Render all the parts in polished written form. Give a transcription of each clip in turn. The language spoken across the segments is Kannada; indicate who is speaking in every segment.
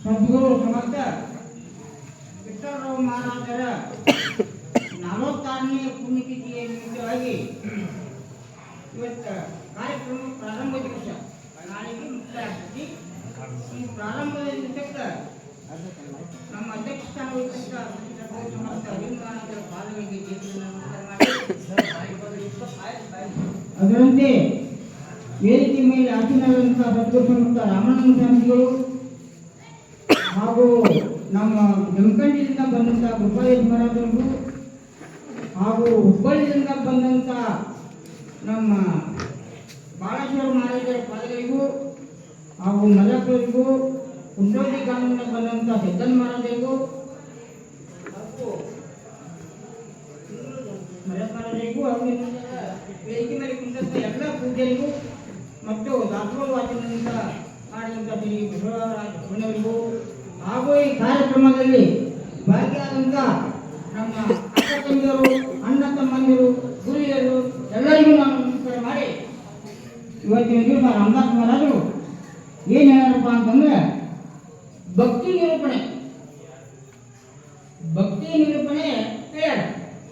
Speaker 1: ಸದ್ಗುರು ಸಮರ್ಥ ವಿಠ್ಠಲರಾವ್ ಮಹಾರಾಜರ 46ನೇ ಪುಣ್ಯತಿಥಿಯ ನಿಮಿತ್ತವಾಗಿ ಇವತ್ತು ಕಾರ್ಯಕ್ರಮ ಪ್ರಾರಂಭ ದಿವಸ ನಾಳೆಗೆ ಮುಕ್ತಾಯ ಆಗ್ತದೆ. ಈ ಪ್ರಾರಂಭದ ದಿವಸಕ್ಕೆ ನಮ್ಮ ಅಧ್ಯಕ್ಷ ಸ್ಥಾನ ಸಮರ್ಥ ಅರವಿಂದರಾಜರ ಪಾದಗಳಿಗೆ ಅದರಂತೆ ವೇದಿಕೆ ಮೇಲೆ ಆಸೀನರಾದಂತಹ ಸದ್ಗುರು ಸಮರ್ಥ ರಾಮಾನಂದ ಸ್ವಾಮಿಗಳು ಹಾಗೂ ನಮ್ಮ ಜಮಖಂಡಿಯಿಂದ ಬಂದಂಥ ಗುರುಪಾದೇಶ ಮಹಾರಾಜರಿಗೂ ಹಾಗೂ ಹುಬ್ಬಳ್ಳಿಯಿಂದ ಬಂದಂಥ ನಮ್ಮ ಬಾಳೇಶ್ವರ ಮಹಾರಾಜರ ಪಾದಗಳಿಗೂ ಹಾಗೂ ಮಲ್ಲಪ್ಪರಿಗೂ ಕುಂಡೋಳಿ ಗ್ರಾಮದಿಂದ ಬಂದಂಥ ಸಿದ್ದನ್ ಮಹಾರಾಜರಿಗೂ ಹಾಗೂ ಮಹಾರಾಜರಿಗೂ ಹಾಗೂ ವೇದಿಕೆ ಮೇಲೆ ಕುಂತಂಥ ಎಲ್ಲ ಪೂಜೆರಿಗೂ ಮತ್ತು ದಾಸೋಹ ವಾಚನದಿಂದ ಮಾಡಿದಂಥ ಶ್ರೀ ಬಸವರಾಜ ಅವರಿಗೂ ಹಾಗೂ ಈ ಕಾರ್ಯಕ್ರಮದಲ್ಲಿ ಭಾಗಿಯಾದಂಥ ನಮ್ಮ ಅಕ್ಕ ತಂಗಿಯರು, ಅಣ್ಣ ತಮ್ಮಂದಿರು, ಗುರಿಯರು ಎಲ್ಲರಿಗೂ ನಾನು ನಮಸ್ಕಾರ ಮಾಡಿ ಇವತ್ತಿನ ದಿವಸ ರಾಮದಾಸ್ ಮಹಾರಾಜರು ಏನು ಹೇಳ್ಯಾರಪ್ಪ ಅಂತಂದ್ರೆ ಭಕ್ತಿ ನಿರೂಪಣೆ ಹೇಳ್ಯಾರ.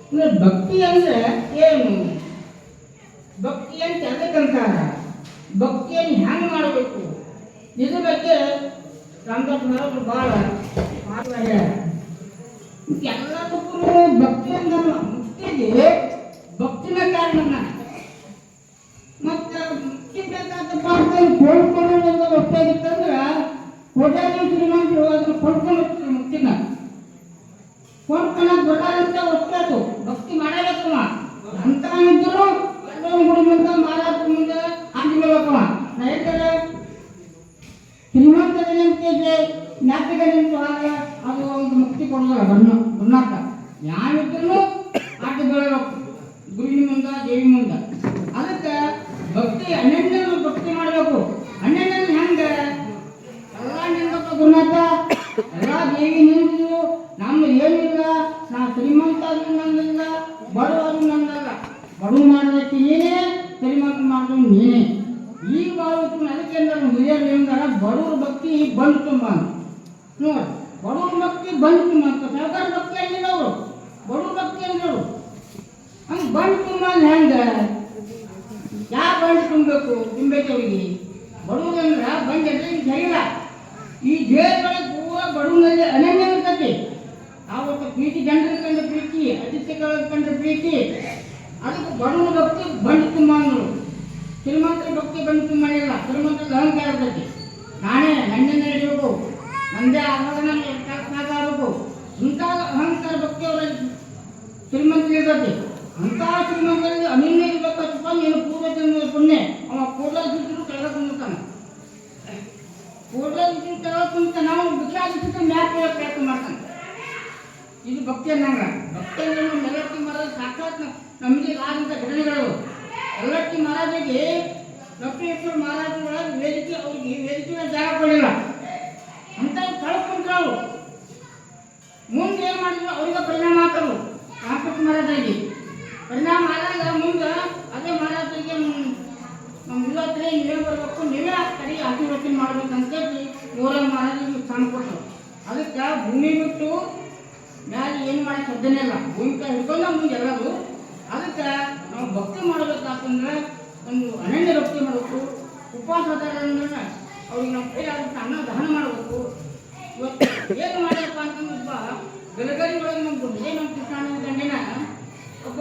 Speaker 1: ಅಂದ್ರೆ ಭಕ್ತಿ ಅಂದ್ರೆ ಏನು, ಭಕ್ತಿ ಅಂತ ಎದಕ್ಕಂತಾರ, ಭಕ್ತಿಯನ್ನು ಹ್ಯಾಂಗ ಮಾಡಬೇಕು, ಇದ್ರ ಬಗ್ಗೆ ರಾಮದಾಸ್ ಮಹಾರಾಜರು ಬಹಳ ಮಾತು ಹೇಳ್ಯಾರ. ಎಲ್ಲದಕ್ಕೂ ಭಕ್ತಿ ಅಂತ ಮುಕ್ತಿಗೆ ಭಕ್ತಿನ ಕಾರಣ. ಮತ್ತೆ ಮುಕ್ತಿ ಬೇಕಾದಪ್ಪ ಅಂತ ಕೊಂಡ್ಕೊಳ್ಳೋದು ಗೊತ್ತಾಗಿತ್ತಂದ್ರೆ ಕೊಡಾಲಿ ಶ್ರೀಮಂತರು ಅದನ್ನು ಕೊಂಡ್ಕೊಂಡು ಮುಕ್ತಿನ ಕೊಂಡ್ಕೊಳ್ಳೋದು ಗೊತ್ತಾಗಂತ ಒತ್ತದು ಭಕ್ತಿ ಮಾಡಬೇಕವ ಅಂತ ಇದ್ರು ಗುಡಿ ಮುಂದೆ ಮಾರಾಟ ಮುಂದೆ ಹಾಕಿಬೇಕವ. ನಾ ಹೇಳ್ತಾರೆ ಶ್ರೀಮಂತರಿಗೆ ಜ್ಞಾಪಿಗೆ ನಿಂತು ಆಗ ಅದು ಒಂದು ಮುಕ್ತಿ ಕೊಡೋಲ್ಲ ಬಣ್ಣಾಟ ಯಾವಿದ್ರೂ ಆಟ ಬೆಳಬೇಕು ಗುರುವಿನ ಮುಂದೆ ದೇವಿ ಮುಂದೆ. ಅದಕ್ಕೆ ಭಕ್ತಿ ಅನ್ಯನ್ಯರು ಭಕ್ತಿ ಮಾಡಬೇಕು. ಅನ್ಯನ್ಯರು ಹೆಂಗೆ ಎಲ್ಲ ನಿಂದಪ್ಪ ಗುಣಾಟ ಎಲ್ಲ ದೇವಿ ನಿಂದು ನಮ್ದು ಏನಿಲ್ಲ, ನಾ ಶ್ರೀಮಂತ ನಂದಲ್ಲ, ಬಡವರು ನಂದಲ್ಲ. ಬಡವು ಮಾಡೋದಕ್ಕೆ ನೀನೇ, ಶ್ರೀಮಂತ ಮಾಡೋದು ನೀನೇ. ಈಗ ಮಾಡಬೇಕು. ಅದಕ್ಕೆ ಹಿರಿಯರು ಏನಂದಾರ ಬಡವ್ರ ಭಕ್ತಿ ಬಂದು ತುಂಬ ನೋಡಿ, ಬಡವ್ರ ಭಕ್ತಿ ಬಂದು ತುಂಬ ಅಂತ. ಸರ್ಕಾರ ಭಕ್ತಿ ಆಗಿಲ್ಲ ಅವರು, ಬಡವ್ರ ಭಕ್ತಿ ಅಂದರು. ಹಂಗೆ ಬಂದು ತುಂಬ ಹೆಂಗೆ ಯಾವ ಬಂದು ತುಂಬಬೇಕು, ತುಂಬಬೇಕು ಅವರಿಗೆ ಬಡವ್ರಂದ್ರೆ ಬಂದ್ರೆ ಈಗ ಜಗಳ. ಈ ದೇಹದೊಳಗೆ ಪೂರ ಬಡವನಲ್ಲಿ ಅನನ್ಯ ಇರ್ತದೆ. ಆವತ್ತು ಪ್ರೀತಿ ಜನರ ಕಂಡ ಪ್ರೀತಿ, ಅತಿಥಿಗಳ ಕಂಡ ಪ್ರೀತಿ. ಅದಕ್ಕೆ ಬಡವನ ಭಕ್ತಿ ಬಂದು ತುಂಬ ಅಂದರು. ಶ್ರೀಮಂತರ ಭಕ್ತಿ ಬಂದು ತುಂಬ ಇಲ್ಲ. ಶ್ರೀಮಂತದ ಅಹಂಕಾರ ಇರ್ತೈತಿ. ನಾನೇ ನನ್ನಿಂದ ಹಿಡಿಬೇಕು, ನಂದೇ ಆಗೋದನ್ನ ಆಗಬೇಕು. ಇಂಥ ಅಹಂಕಾರ ಭಕ್ತಿ ಅವರ ಶ್ರೀಮಂತರಿರ್ತೈತಿ. ಅಂಥ ಶ್ರೀಮಂತರಿಗೆ ಅನಿನ್ಯ ಇರ್ಬೇಕಪ್ಪ. ನೀನು ಪೂರ್ವಜನ್ಮ ಪುಣ್ಯ. ಅವ ಕೂಡಲಿದ್ರು ಕೆಳಗೆ ಕುಂತಾನ, ಕೂಡಲಿದ್ರು ಕೆಳಗೆ ಕುಂತ ನಾವು ಭಿಕ್ಷಾದಿಟ್ಟು ಮ್ಯಾಕೆ ಪ್ರಯತ್ನ ಮಾಡ್ತಾನೆ. ಇದು ಭಕ್ತಿ ಅನ್ನಂಗ. ಭಕ್ತಿ ಅಂದ್ರೆ ನಮ್ಮ ಎಲ್ಲಟ್ಟಿ ಮಹಾರಾಜ ಸಾಕ್ಷಾತ್ ನಮಗೆ ಆದಂಥ ಘಟನೆಗಳು. ಎಲ್ಲಟ್ಟಿ ಮಹಾರಾಜರಿಗೆ ಲಕ್ಷ್ಮೇಶ್ವರ ಮಹಾರಾಜರ ವೇದಿಕೆ ಅವ್ರಿಗೆ ವೇದಿಕೆ ಜಾಗ ಕೊಡಲಿಲ್ಲ ಅಂತ ಕಳ್ಕೊಂಡ್ರು. ಅವರು ಮುಂದೆ ಏನು ಮಾಡಿದ್ರು ಅವ್ರಿಗೆ ಪರಿಣಾಮ ಹಾಕರು. ರಾಮಕೃಷ್ಣ ಮಹಾರಾಜರಿಗೆ ಪರಿಣಾಮ ಆದಾಗ ಮುಂದೆ ಅದೇ ಮಹಾರಾಜರಿಗೆ ನಮ್ಮ ಯುವಕರೇ ನೀವೇ ಬರಬೇಕು, ನೀವೇ ಕಡೆ ಆಶೀರ್ವಚನೆ ಮಾಡ್ಬೇಕಂತ ಇವರ ಮಹಾರಾಜರಿಗೆ ಸ್ಥಾನ ಕೊಟ್ಟರು. ಅದಕ್ಕೆ ಭೂಮಿ ಬಿಟ್ಟು ಮ್ಯಾಲೆ ಏನು ಮಾಡಿ ಸಾಧ್ಯನೇ ಇಲ್ಲ. ಭೂಮಿ ಹಿಡ್ಕೊಂಡ ಮುಂದೆ ಎಲ್ಲರೂ. ಅದಕ್ಕೆ ನಾವು ಭಕ್ತಿ ಮಾಡಬೇಕಾತಂದ್ರೆ ಒಂದು ಅನನ್ಯ ಭಕ್ತಿ ಮಾಡಬೇಕು. ಉಪವಾಸದಾರರನ್ನ ಅವ್ರಿಗೆ ನಾವು ಕೈ ಆಗುತ್ತೆ ಅನ್ನ ದಹನ ಮಾಡಬೇಕು. ಇವತ್ತು ಏನು ಮಾಡ್ಯಪ್ಪ ಅಂತಂದ್ರೆ ಒಬ್ಬ ಬೆಳಗರಿ ಒಳಗೆ ನಮ್ಮ ವಿಜಯನಗರ ಕೃಷ್ಣ ದಂಡಿನ ಒಬ್ಬ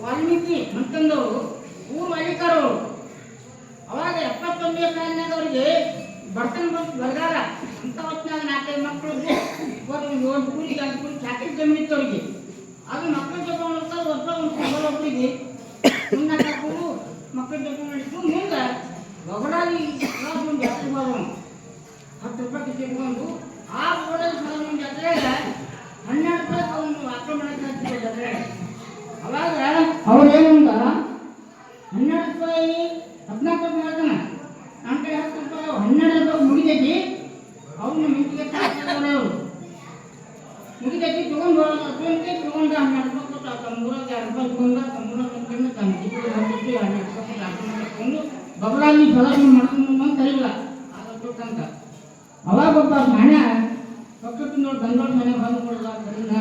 Speaker 1: ವಾಲ್ಮೀಕಿ ಅಂತಂದವರು ಊರು ವಾಲಿಕಾರವರು. ಅವಾಗ 71ನೇ ಸಾಲಿನಾಗ ಅವರಿಗೆ ಬರ್ತನ ಬಂದು ಬರಗಾರ ಅಂತ ಹೊತ್ತಿನಾಗ 4-5 ಮಕ್ಕಳು ಒಂದು ಕೂಲಿಗೆ 2 ಕೂಲಿ ಚಾಕರಿ ಜಮೀನಿತ್ತು ಅವರಿಗೆ. ಅದು ಮಕ್ಕಳು ಜೊತೆ ವರ್ಷ ಒಂದು ಒಬ್ಬರಿಗೆ ಮುಂದೆ ಹಾಕೋದು ಮಕ್ಕಳು ಜೊತೆ ಮಾಡಿದ್ದು. ಮುಂದೆ ಗೊಗಡಾಲಿ ಒಂದು ಜಾತ್ರೆ ಬರೋಣ 10 ರೂಪಾಯಿ ಟಿಕೆಟ್ ಬಂದು ಆ ಗೊಗಡಾಲಿ ಒಂದು ಜಾತ್ರೆಗೆ 12 ರೂಪಾಯಿ ಒಂದು ಆಕ್ರಮಣ ಜಾತ್ರೆ. ಅವಾಗ ಅವ್ರೇನಂದ 12 ರೂಪಾಯಿ 14 ರೂಪಾಯಿ ಮಾಡ್ತಾನೆ. ನಮ್ಮ ಕಡೆ 10 ರೂಪಾಯಿ 12 ರೂಪಾಯಿ ಮುಗಿದೈತಿ. ಅವ್ರನ್ನ ಮಿಂಚಿಗೆ ಅವರು ಮುಗಿದೈತಿ ತೊಗೊಂಡು ಹೋಗೋದು. ತೊಗೊಂಡು 12 ರೂಪಾಯಿ ಕೊಟ್ಟು 3 2 ರೂಪಾಯಿ ತೊಗೊಂಡು 3 ರೂಪಾಯಿ ತಂದು 12 ರೂಪಾಯಿ ಒಂದು ಬಬಲಾಗಿ ಫಲವನ್ನು ಮಾಡೋದು ಕರಿಲ್ಲ ಆಗಬೇಕಂತ ಅವಾಗ ಒಬ್ಬ ಹಣ ಪಕ್ಕದ ನೋಡಿ ಗಂಗೋಳ ಮನೆ ಬಂದು ಕೊಡಲ್ಲ ಕರಿನ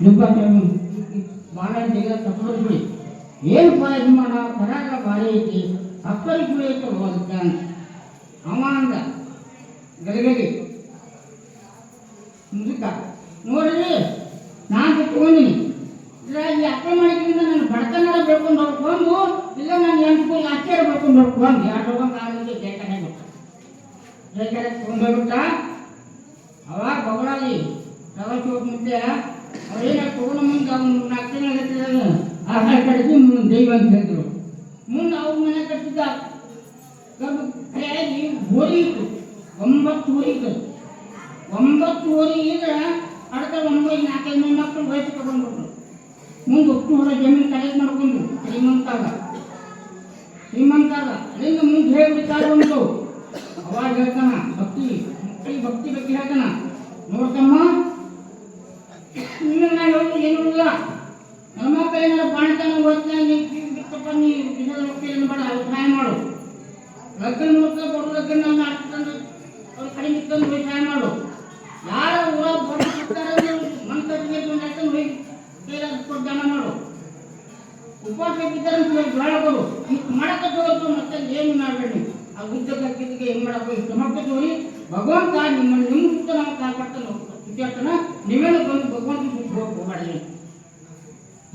Speaker 1: ನುಗ್ಗ ಬಾಳ ಜಗ ತಪ್ಪಲು ಬಿಡಿ ಏನು ಇದು ಮಾಡ ಕರಾಗ ಭಾರಿ ಐತಿ ಅಪ್ಪರಿಗೆ ಬಿಡಿ ಐತೆ ಹೋದ ಅವ ಅಂದ ಗಲಗಲಿ ಮುದುಕ ನೋಡ್ರಿ ನಾನು ತಗೊಂಡಿನಿ ಇಲ್ಲ ಈ ಅಪ್ಲೈ ಮಾಡಿದ್ರಿಂದ ನಾನು ಬಡತನ ಬೆಳ್ಕೊಂಡು ಹೊಡ್ಕೊಂಡು ಇಲ್ಲ ನಾನು ಎಂಟು ಆಚಾರ ಬೆಳ್ಕೊಂಡು ಹೊಡ್ಕೊಂಡು ಎರಡು ಹೋಗಂಗೆ ಆಗೋದು ಜೈಕಾನೆ ಬಿಟ್ಟ ಜೈಕಾನೆ ತೊಗೊಂಡೋಗ್ಬಿಟ್ಟ ಅವಾಗ ಬಗಳಾಗಿ ಪ್ರವಾಸ ಹೋಗಿ ಮುಂದೆ ಅವ್ರೇನ ತಗೊಂಡ ಮುಂದೆ ಅವ್ನು 4 ದಿನ ಹೇಳ್ತಿದ್ದಾಗ ಆಹಾರ ಕಡಿಸಿ ದೈವ ಅಂತ ಹೇಳಿದ್ರು ಮುಂದೆ ಅವ್ರ ಮನೆ ಕಟ್ಟಿದ್ದ ಕರೆಯಾಗಿ ಗೋರಿ ಇತ್ತು 9 ಊರಿ ಇತ್ತು 9 ಊರಿ ಇದ್ರೆ ಅಡ್ಕ 4 ಮಕ್ಕಳು ವಯಸ್ಸು ತಗೊಂಡ್ಬಿಟ್ರು ಮುಂದೆ ಒಟ್ಟು ಹೊರ ಜಮೀನು ಕಲೆಕ್ಟ್ ಮಾಡ್ಕೊಂಡು ಶ್ರೀಮಂತಾಗ ಅಲ್ಲಿಂದ ಮುಂದೆ ಹೇಳ್ಬಿಡ್ತಾರೆ ಒಂದು ಅವಾಗ ಹೇಳ್ತಾನ ಭಕ್ತಿ ಬಗ್ಗೆ ಹೇಳ್ತಾನ ನೋಡ್ತಮ್ಮ ಇನ್ನು ನಾನು ಏನೂ ಇಲ್ಲ ನನ್ನ ಮಕ್ಕಳು ಏನಾರ ಬಾಣ್ತಾನ ಓದ್ತಾನೆ ಬಿತ್ತಪ್ಪ ನೀ ದಿನದ ಮಕ್ಕಳು ಏನು ಬೇಡ ಅವ್ರು ಸಹಾಯ ಮಾಡು ಲಗ್ನ ಮುಹೂರ್ತ ಬಡ ಲಗ್ನ ಹಾಕ್ತಂದು ಅವ್ರು ಕಡಿಮೆ ಇತ್ತಂದು ಹೋಗಿ ಸಹಾಯ ಮಾಡು ಯಾರ ಊರ ಬಡ ಸಿಗ್ತಾರೆ ಮಂತ್ರಿಗೆ ಹೋಗಿ ದಾನ ಮಾಡು ಉಪವಾಸ ಬಿದ್ದರೆ ಬೇಡಗಳು ಇಷ್ಟು ಮಾಡಕ್ಕೆ ತೋರಿಸು ಮತ್ತೆ ಏನು ಮಾಡಬೇಡಿ ಆ ಉದ್ದಕ್ಕೆ ಹಾಕಿದ್ದಕ್ಕೆ ಏನು ಮಾಡಬೇಕು ಇಷ್ಟು ಮಕ್ಕಳು ತೋರಿ ಭಗವಂತ ನಿಮ್ಮ ಸುತ್ತ ನಾವು ಕಾಪಾಡ್ತಾನೆ ವಿದ್ಯಾರ್ಥನ ನೀವೇನು ಬಂದು ಭಗವಂತ ಸುತ್ತ ಹೋಗಬೇಡಿ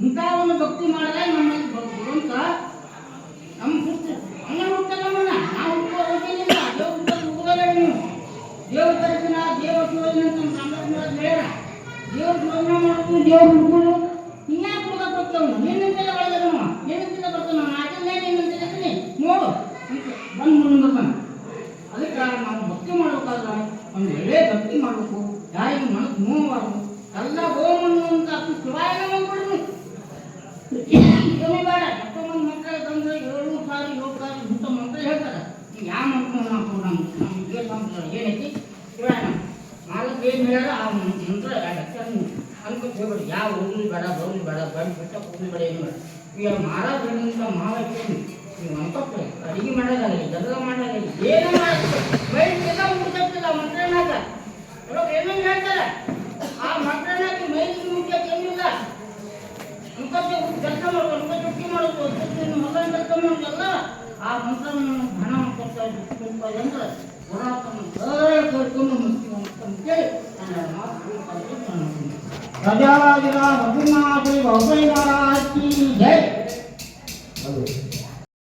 Speaker 1: ಇಂಥ ಒಂದು ಭಕ್ತಿ ಮಾಡಿದ್ರೆ ನಮ್ಮಲ್ಲಿ ಭಗವಂತ ನಮ್ಮ ಸುತ್ತ ಹಂಗೆ ಹುಡ್ತಾನೆ ನಮ್ಮನ್ನ ನಾವು ಹೋಗೇನಿಲ್ಲ ದೇವ್ರ ನೀವು ದೇವ್ರ ದರ್ಶನ ದೇವ್ರ ಶೋಧನೆ ಅಂತ ನಮ್ಮ ಸಂಘಟನೆ ಬೇಡ ದೇವ್ರ ಶೋಧನೆ ಮಾಡೋದು ದೇವ್ರ ಹುಡುಗರು ಇನ್ಯಾಕೆ ಹುಡುಗ ಬರ್ತಾವ ಏನಂತೆಲ್ಲ ಒಳಗದವ ಏನಂತೆಲ್ಲ ಬರ್ತಾವ ಅದನ್ನೇ ಏನಂತ ನೋಡು ಬಂದು ಮುಂದೆ ಅದಕ್ಕೆ ನಾವು ಭಕ್ತಿ ಮಾಡ್ಬೇಕಾದ್ರೆ ಒಂದು ಒಳ್ಳೆ ಭಕ್ತಿ ಮಾಡಬೇಕು ಯಾರಿಗೂ ಮನಸ್ಸು ನೋವಾಗು ಎಲ್ಲ ಹೋಮನ್ನು ಅಂತ ಶಿವಾಯ ಮಾಡ್ಬಿಡ್ನು ಬೇಡ ಎಷ್ಟೋ ಮಂದಿ ಮಕ್ಕಳು ತಂದ್ರೆ 7,000 ಇಂಥ ಮಂತ್ರ ಹೇಳ್ತಾರೆ ಯಾವ ಮಂತ್ರ ನಾವು ಏನೈತಿ ಶಿವಾಯ 4 ಏನು ಹೇಳ್ಯಾರ ಆ ಮಂತ್ರ ಅನ್ಕೊಂಡು ಹೋಗ್ಬೇಡಿ ಯಾವ ಹೋಗ್ಲಿ ಬೇಡ ಬೌಲಿ ಬೇಡ ಬಡಿ ಬಿಟ್ಟ ಹೋಗ್ಲಿ ಬೇಡ ಏನು ಬೇಡ ಈಗ ಮಹಾರಾಜ ಹೇಳಿದಂಥ ಮಹಾವ್ಯಕ್ತಿ ನೀವು ಅನ್ಕೊಳ್ತೀವಿ ಅಡಿಗೆ ಮಾಡೋದಾಗಲಿ ಜಗಳ ಮಾಡೋದಾಗಲಿ ಏನೋ ಮಾಡೋದು ಮೈಲಿಗೆಲ್ಲ ಮುಗಿಸ್ತಿಲ್ಲ ಮಂತ್ರನಾಗ ಏನೇನು ಹೇಳ್ತಾರೆ ಆ ಮಂತ್ರನಾಗ ಮೈಲಿಗೆ ಮುಖ್ಯಕ್ಕೆ ಏನಿಲ್ಲ ಅನ್ಕೊಳ್ತೀವಿ ಕೆಲಸ ಮಾಡೋದು ಅನ್ಕೊಳ್ತಿ ಮಾಡೋದು ಮೊದಲ ಕೆಲಸ ಮಾಡೋದಲ್ಲ ಆ ಮಂತ್ರವನ್ನು ಹಣ ಕೊಡ್ತಾ ಇದ್ದು ಅಂದ್ರೆ ಕೇಳ್ಕೊಂಡು ಮುಕ್ತಿ ಅಂತೇಳಿ ನನ್ನ ಮಾತು ರಾಜಾರಾಜ ರಘುನಾಥ ಬಹುಬೈರಾಜ್ ಕಿ ಜೈ